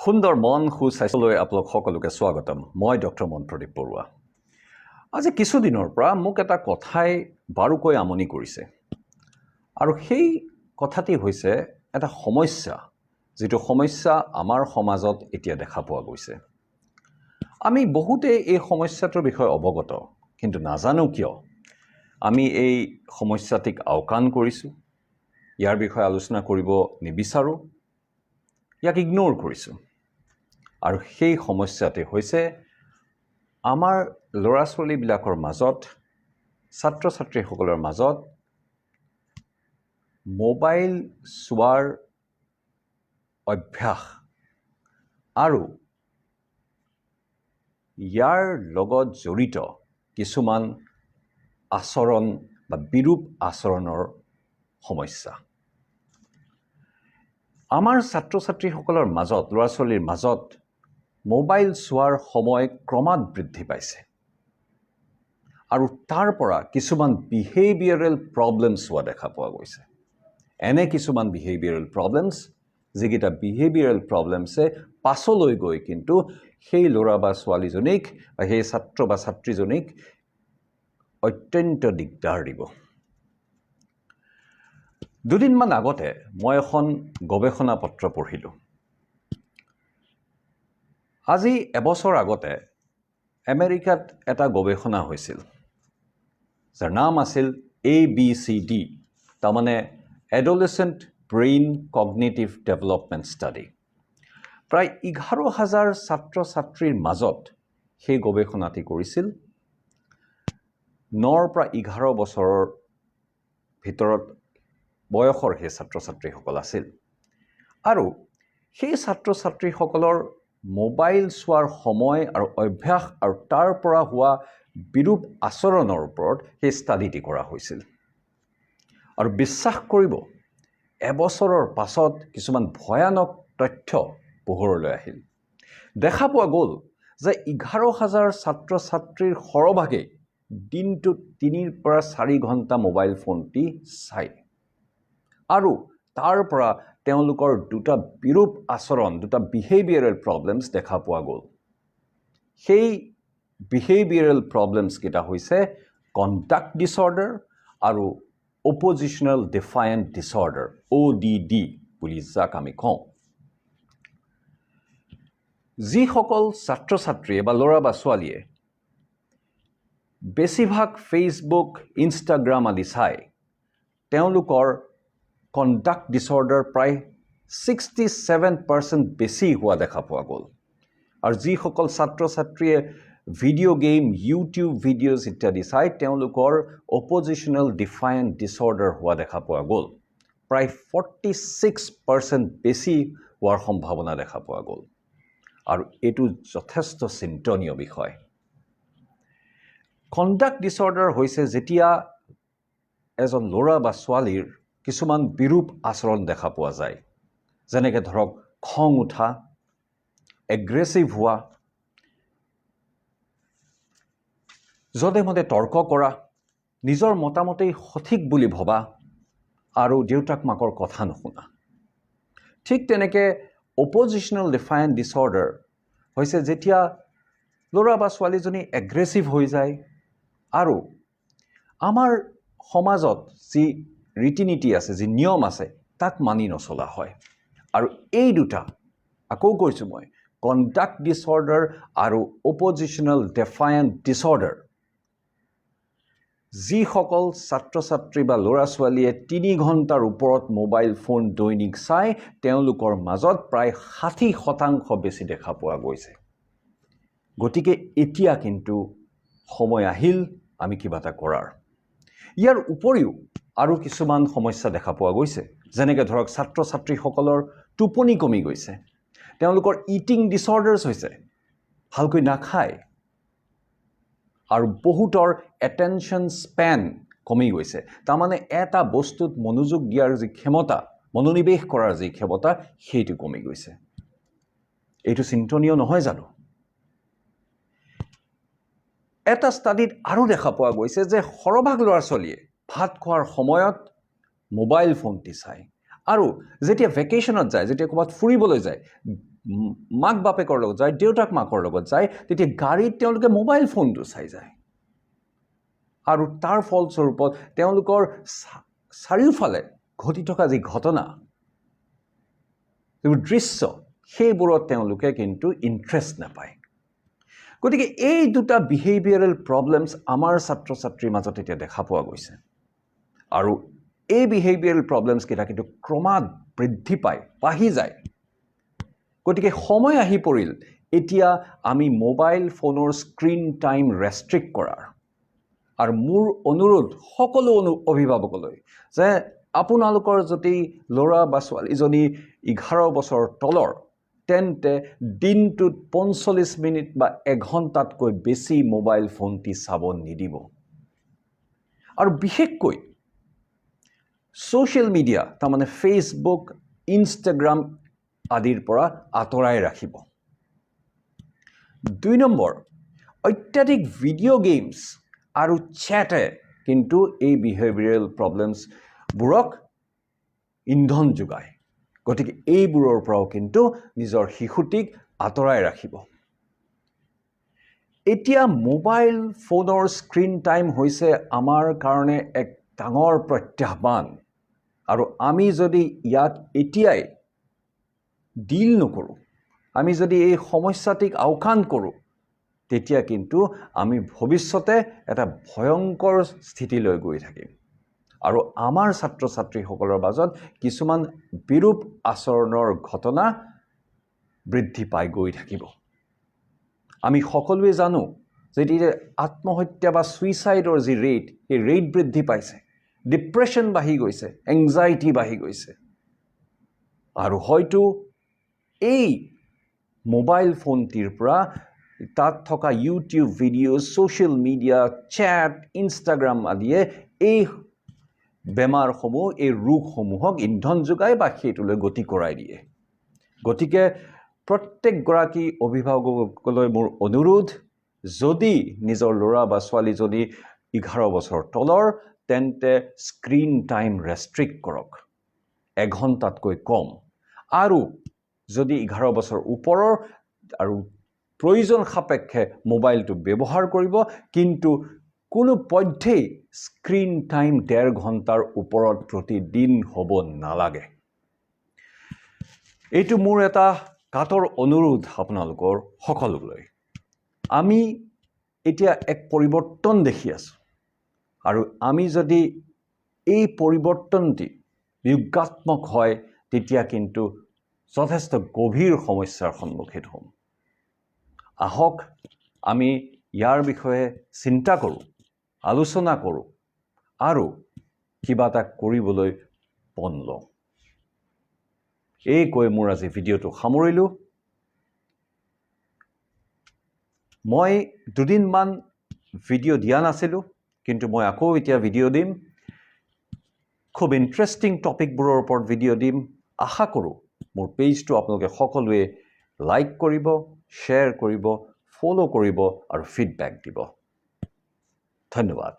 সুন্দৰ মন সুস্বাস্থ্যলৈ আপোনালোক সকলোকে স্বাগতম। মই ডক্টৰ মনপ্ৰদীপ বৰুৱা। আজি কিছুদিনৰ পৰা মোক এটা কথাই বাৰুকৈ আমনি কৰিছে আৰু সেই কথাটি হৈছে এটা সমস্যা, যিটো সমস্যা আমাৰ সমাজত এতিয়া দেখা পোৱা গৈছে। আমি বহুতে এই সমস্যাটোৰ বিষয়ে অৱগত, কিন্তু নাজানো কিয় আমি এই সমস্যাটিক আওকাণ কৰিছোঁ, ইয়াৰ বিষয়ে আলোচনা কৰিব নিবিচাৰোঁ, ইয়াক ইগনোৰ কৰিছোঁ। আৰু সেই সমস্যাটি হৈছে আমাৰ ল'ৰা ছোৱালীবিলাকৰ মাজত, ছাত্ৰ ছাত্ৰীসকলৰ মাজত মোবাইল চোৱাৰ অভ্যাস আৰু ইয়াৰ লগত জড়িত কিছুমান আচৰণ বা বিৰূপ আচৰণৰ সমস্যা। আমাৰ ছাত্ৰ ছাত্ৰীসকলৰ মাজত, ল'ৰা ছোৱালীৰ মাজত মোবাইল চোৱাৰ সময় ক্ৰমাৎ বৃদ্ধি পাইছে আৰু তাৰ পৰা কিছুমান বিহেভিয়াৰেল প্ৰব্লেমছ হোৱা দেখা পোৱা গৈছে। এনে কিছুমান বিহেভিয়াৰেল প্ৰব্লেমছ, যিকেইটা বিহেভিয়াৰেল প্ৰব্লেমছে পাছলৈ গৈ কিন্তু সেই ল'ৰা বা ছোৱালীজনীক বা সেই ছাত্ৰ বা ছাত্ৰীজনীক অত্যন্ত দিগদাৰ দিব। দুদিনমান আগতে মই এখন গৱেষণা পত্ৰ পঢ়িলোঁ। আজি এবছৰ আগতে আমেৰিকাত এটা গৱেষণা হৈছিল, যাৰ নাম আছিল ABCD, তাৰমানে এডলেচেণ্ট ব্ৰেইন কগনিটিভ ডেভেলপমেণ্ট ষ্টাডি। প্ৰায় 11,000 ছাত্ৰ ছাত্ৰীৰ মাজত সেই গৱেষণাটি কৰিছিল। 9 পৰা 11 বছৰৰ ভিতৰত বয়সৰ সেই ছাত্ৰ ছাত্ৰীসকল আছিল আৰু সেই ছাত্ৰ ছাত্ৰীসকলৰ মোবাইল চোৱাৰ সময় আৰু অভ্যাস আৰু তাৰ পৰা হোৱা বিৰূপ আচৰণৰ ওপৰত সেই ষ্টাডিটি কৰা হৈছিল। আৰু বিশ্বাস কৰিব, এবছৰৰ পাছত কিছুমান ভয়ানক তথ্য পোহৰলৈ আহিল। দেখা পোৱা গ'ল যে 11,000 ছাত্ৰ ছাত্ৰীৰ সৰহভাগেই দিনটোত 3 পৰা 4 ঘণ্টা মোবাইল ফোনটি চায় আৰু তাৰ পৰা তেওঁলোকৰ দুটা বিৰূপ আচৰণ, দুটা বিহেভিয়াৰেল প্ৰব্লেমছ দেখা পোৱা গ'ল। সেই বিহেভিয়াৰেল প্ৰব্লেমছকেইটা হৈছে কণ্ডাক্ট ডিছঅৰ্ডাৰ আৰু অপজিশ্যনেল ডিফায়েণ্ট ডিছঅৰ্ডাৰ, ODD বুলি যাক আমি কওঁ। যিসকল ছাত্ৰ ছাত্ৰীয়ে বা ল'ৰা বা ছোৱালীয়ে বেছিভাগ ফেচবুক, ইনষ্টাগ্ৰাম আদি চায়, তেওঁলোকৰ কণ্ডাক্ট ডিছঅৰ্ডাৰ প্ৰায় 67% বেছি হোৱা দেখা পোৱা গ'ল। আৰু যিসকল ছাত্ৰ ছাত্ৰীয়ে ভিডিঅ' গেম, ইউটিউব ভিডিঅ'জ ইত্যাদি চায়, তেওঁলোকৰ অপজিশ্যনেল ডিফায়েণ্ট ডিছঅৰ্ডাৰ হোৱা দেখা পোৱা গ'ল। প্ৰায় 46% বেছি হোৱাৰ সম্ভাৱনা দেখা পোৱা গ'ল। আৰু এইটো যথেষ্ট চিন্তনীয় বিষয়। কণ্ডাক্ট ডিছঅৰ্ডাৰ হৈছে যেতিয়া এজন ল'ৰা বা ছোৱালীৰ কিছুমান বিৰূপ আচৰণ দেখা পোৱা যায়, যেনেকৈ ধৰক খং উঠা, এগ্ৰেছিভ হোৱা, যধে মধে তৰ্ক কৰা, নিজৰ মতামতেই সঠিক বুলি ভবা আৰু দেউতাক মাকৰ কথা নুশুনা। ঠিক তেনেকৈ অপজিশ্যনেল ডিফায়েণ্ট ডিছঅৰ্ডাৰ হৈছে যেতিয়া ল'ৰা বা ছোৱালীজনী এগ্ৰেছিভ হৈ যায় আৰু আমাৰ সমাজত যি ৰীতি নীতি আছে, যি নিয়ম আছে, তাক মানি নচলা হয়। আৰু এই দুটা, আকৌ কৈছোঁ মই, কণ্ডাক্ট ডিছঅৰ্ডাৰ আৰু অপজিশ্যনেল ডিফায়েণ্ট ডিছঅৰ্ডাৰ, যিসকল ছাত্ৰ ছাত্ৰী বা ল'ৰা ছোৱালীয়ে 3 ঘণ্টাৰ ওপৰত মোবাইল ফোন দৈনিক চায়, তেওঁলোকৰ মাজত প্ৰায় 60% বেছি দেখা পোৱা গৈছে। গতিকে এতিয়া কিন্তু সময় আহিল আমি কিবা এটা কৰাৰ। ইয়াৰ উপৰিও আৰু কিছুমান সমস্যা দেখা পোৱা গৈছে, যেনেকৈ ধৰক ছাত্ৰ ছাত্ৰীসকলৰ টোপনি কমি গৈছে, তেওঁলোকৰ ইটিং ডিছঅৰ্ডাৰ্ছ হৈছে, ভালকৈ নাখায়, আৰু বহুতৰ এটেনশ্যন স্পেন কমি গৈছে। তাৰমানে এটা বস্তুত মনোযোগ দিয়াৰ যি ক্ষমতা, মনোনিৱেশ কৰাৰ যি ক্ষমতা, সেইটো কমি গৈছে। এইটো চিন্তনীয় নহয় জানো? এটা ষ্টাডিত আৰু দেখা পোৱা গৈছে যে সৰহভাগ ল'ৰা ছোৱালীয়ে ভাত খোৱাৰ সময়ত মোবাইল ফোনটি চায় আৰু যেতিয়া ভেকেশ্যনত যায়, যেতিয়া ক'ৰবাত ফুৰিবলৈ যায়, মাক বাপেকৰ লগত যায় দেউতাক মাকৰ লগত যায় তেতিয়া গাড়ীত তেওঁলোকে মোবাইল ফোনটো চাই যায় আৰু তাৰ ফলস্বৰূপত তেওঁলোকৰ চাৰিওফালে ঘটি থকা যি ঘটনা যিবোৰ দৃশ্য সেইবোৰত তেওঁলোকে কিন্তু ইণ্টাৰেষ্ট নাপায় গতিকে এই দুটা বিহেভিয়াৰেল প্ৰব্লেমছ আমাৰ ছাত্ৰ ছাত্ৰীৰ মাজত এতিয়া দেখা পোৱা গৈছে আৰু এই বিহেভিয়াৰেল প্ৰব্লেমছকেইটা কিন্তু ক্ৰমাৎ বৃদ্ধি পায় বাঢ়ি যায় গতিকে সময় আহি পৰিল এতিয়া আমি মোবাইল ফোনৰ স্ক্ৰীন টাইম ৰেষ্ট্ৰিক্ট কৰাৰ আৰু মোৰ অনুৰোধ সকলো অভিভাৱকলৈ যে আপোনালোকৰ যদি ল'ৰা বা ছোৱালীজনী 11 বছৰ তলৰ তেন্তে দিনটোত 45 মিনিট বা এঘণ্টাতকৈ বেছি মোবাইল ফোনটি চাব নিদিব আৰু বিশেষকৈ ছ'চিয়েল মিডিয়া তাৰমানে ফেচবুক ইনষ্টাগ্ৰাম আদিৰ পৰা আঁতৰাই ৰাখিব 2 নম্বৰ অত্যাধিক ভিডিঅ' গেমছ আৰু চেটে কিন্তু এই বিহেভিয়াৰেল প্ৰব্লেমছবোৰক ইন্ধন যোগায় গতিকে এইবোৰৰ পৰাও কিন্তু নিজৰ শিশুটিক আঁতৰাই ৰাখিব এতিয়া মোবাইল ফোনৰ স্ক্ৰীন টাইম হৈছে আমাৰ কাৰণে এক ডাঙৰ প্ৰত্যাহ্বান আৰু আমি যদি ইয়াক এতিয়াই ডিল নকৰোঁ আমি যদি এই সমস্যাটিক আওকাণ কৰোঁ তেতিয়া কিন্তু আমি ভৱিষ্যতে এটা ভয়ংকৰ স্থিতিলৈ গৈ থাকিম আৰু আমাৰ ছাত্ৰ ছাত্ৰীসকলৰ মাজত কিছুমান বিৰূপ আচৰণৰ ঘটনা বৃদ্ধি পাই গৈ থাকিব আমি সকলোৱে জানো যে আত্মহত্যা বা সুইচাইডৰ যি ৰেট সেই ৰেট বৃদ্ধি পাইছে ডিপ্ৰেশ্যন বাঢ়ি গৈছে এংজাইটি বাঢ়ি গৈছে আৰু হয়তো এই মোবাইল ফোনটিৰ পৰা তাত থকা YouTube video' social media chat Instagram আদিয়ে এই বেমাৰসমূহ এই ৰোগসমূহক ইন্ধন যোগায় বা সেইটোলৈ গতি কৰাই দিয়ে গতিকে প্ৰত্যেকগৰাকী অভিভাৱকলৈ মোৰ অনুৰোধ যদি নিজৰ ল'ৰা বা ছোৱালীজনী 11 বছৰ তলৰ তেন্তে স্ক্ৰীন টাইম ৰেষ্ট্ৰিক্ট কৰক এঘণ্টাতকৈ কম আৰু যদি 11 বছৰ ওপৰৰ আৰু প্ৰয়োজন সাপেক্ষে মোবাইলটো ব্যৱহাৰ কৰিব কিন্তু কোনো পধ্যেই স্ক্ৰীন টাইম 1.5 ঘণ্টাৰ ওপৰত প্ৰতিদিন হ'ব নালাগে এইটো মোৰ এটা কাতৰ অনুৰোধ আপোনালোকৰ সকলোলৈ আমি এতিয়া এক পৰিৱৰ্তন দেখি আছোঁ আৰু আমি যদি এই পৰিৱৰ্তনটি বিয়োগাত্মক হয় তেতিয়া কিন্তু যথেষ্ট গভীৰ সমস্যাৰ সন্মুখীন হ'ম আহক আমি ইয়াৰ বিষয়ে চিন্তা কৰোঁ আলোচনা কৰোঁ আৰু কিবা এটা কৰিবলৈ পণ লওঁ এই কৈ মোৰ আজি ভিডিঅ'টো সামৰিলোঁ মই দুদিনমান ভিডিঅ' দিয়া নাছিলোঁ কিন্তু মই আকৌ এতিয়া ভিডিঅ' দিম খুব ইণ্টাৰেষ্টিং টপিকবোৰৰ ওপৰত ভিডিঅ' দিম আশা কৰোঁ মোৰ পেজটো আপোনালোকে সকলোৱে লাইক কৰিব শ্বেয়াৰ কৰিব ফ'ল' কৰিব আৰু ফিডবেক দিব ধন্যবাদ